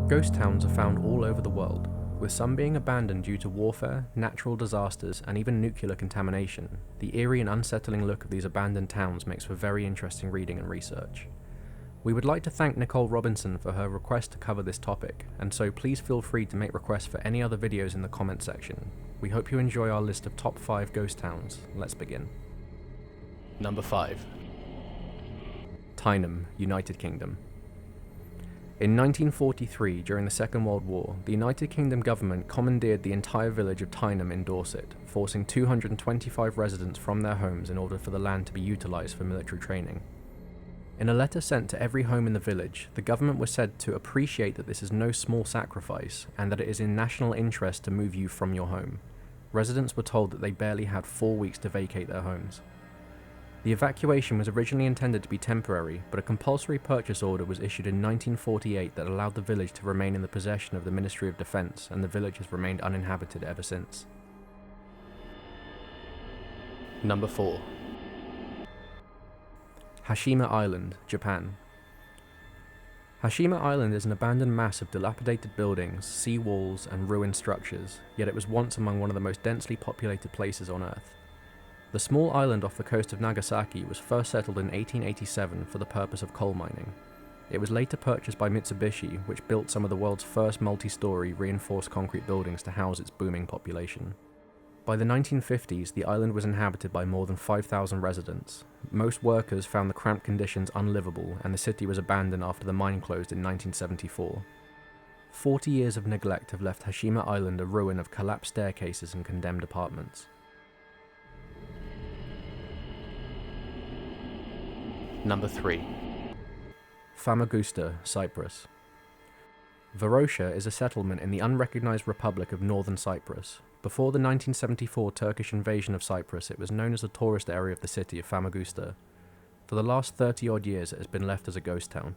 Ghost towns are found all over the world, with some being abandoned due to warfare, natural disasters, and even nuclear contamination. The eerie and unsettling look of these abandoned towns makes for very interesting reading and research. We would like to thank Nicole Robinson for her request to cover this topic, and so please feel free to make requests for any other videos in the comment section. We hope you enjoy our list of top 5 ghost towns. Let's begin. Number 5. Tyneham, United Kingdom. In 1943, during the Second World War, the United Kingdom government commandeered the entire village of Tyneham in Dorset, forcing 225 residents from their homes in order for the land to be utilised for military training. In a letter sent to every home in the village, the government was said to appreciate that this is no small sacrifice, and that it is in national interest to move you from your home. Residents were told that they barely had 4 weeks to vacate their homes. The evacuation was originally intended to be temporary, but a compulsory purchase order was issued in 1948 that allowed the village to remain in the possession of the Ministry of Defence, and the village has remained uninhabited ever since. Number 4. Hashima Island, Japan. Hashima Island is an abandoned mass of dilapidated buildings, sea walls, and ruined structures, yet it was once among one of the most densely populated places on Earth. The small island off the coast of Nagasaki was first settled in 1887 for the purpose of coal mining. It was later purchased by Mitsubishi, which built some of the world's first multi-story reinforced concrete buildings to house its booming population. By the 1950s, the island was inhabited by more than 5,000 residents. Most workers found the cramped conditions unlivable, and the city was abandoned after the mine closed in 1974. 40 years of neglect have left Hashima Island a ruin of collapsed staircases and condemned apartments. Number 3. Famagusta, Cyprus. Varosha is a settlement in the unrecognised Republic of Northern Cyprus. Before the 1974 Turkish invasion of Cyprus, it was known as a tourist area of the city of Famagusta. For the last 30-odd years, it has been left as a ghost town.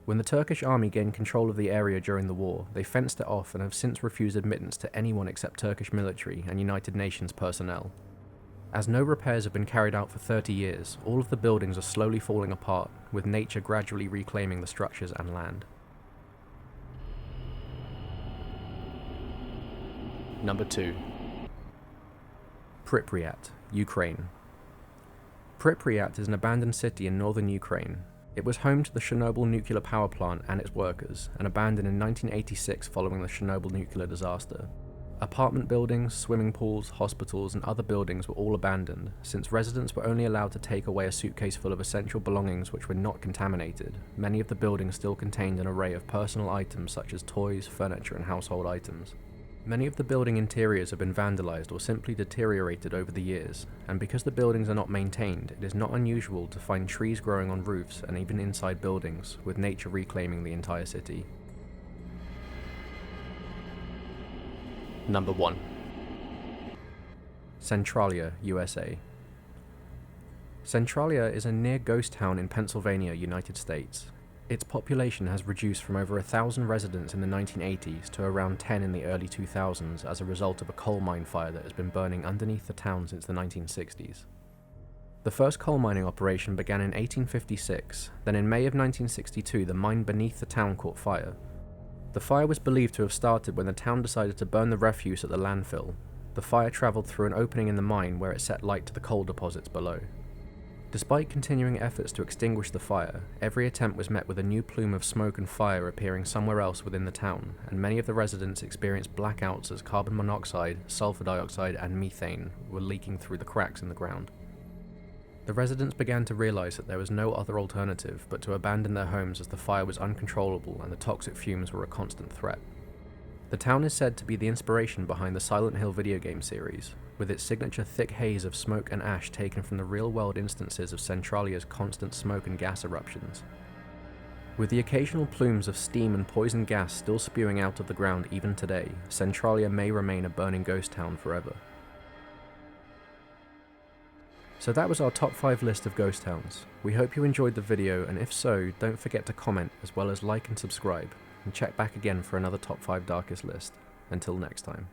When the Turkish army gained control of the area during the war, they fenced it off and have since refused admittance to anyone except Turkish military and United Nations personnel. As no repairs have been carried out for 30 years, all of the buildings are slowly falling apart, with nature gradually reclaiming the structures and land. Number 2. Pripyat, Ukraine. Pripyat is an abandoned city in northern Ukraine. It was home to the Chernobyl nuclear power plant and its workers, and abandoned in 1986 following the Chernobyl nuclear disaster. Apartment buildings, swimming pools, hospitals, and other buildings were all abandoned, since residents were only allowed to take away a suitcase full of essential belongings which were not contaminated. Many of the buildings still contained an array of personal items such as toys, furniture, and household items. Many of the building interiors have been vandalized or simply deteriorated over the years, and because the buildings are not maintained, it is not unusual to find trees growing on roofs and even inside buildings, with nature reclaiming the entire city. Number 1. Centralia, USA. Centralia is a near ghost town in Pennsylvania, United States. Its population has reduced from over 1,000 residents in the 1980s to around 10 in the early 2000s as a result of a coal mine fire that has been burning underneath the town since the 1960s. The first coal mining operation began in 1856, then in May of 1962 the mine beneath the town caught fire. The fire was believed to have started when the town decided to burn the refuse at the landfill. The fire travelled through an opening in the mine where it set light to the coal deposits below. Despite continuing efforts to extinguish the fire, every attempt was met with a new plume of smoke and fire appearing somewhere else within the town, and many of the residents experienced blackouts as carbon monoxide, sulfur dioxide, and methane were leaking through the cracks in the ground. The residents began to realise that there was no other alternative but to abandon their homes as the fire was uncontrollable and the toxic fumes were a constant threat. The town is said to be the inspiration behind the Silent Hill video game series, with its signature thick haze of smoke and ash taken from the real-world instances of Centralia's constant smoke and gas eruptions. With the occasional plumes of steam and poison gas still spewing out of the ground even today, Centralia may remain a burning ghost town forever. So that was our top 5 list of ghost towns. We hope you enjoyed the video, and if so, don't forget to comment as well as like and subscribe, and check back again for another top 5 darkest list. Until next time.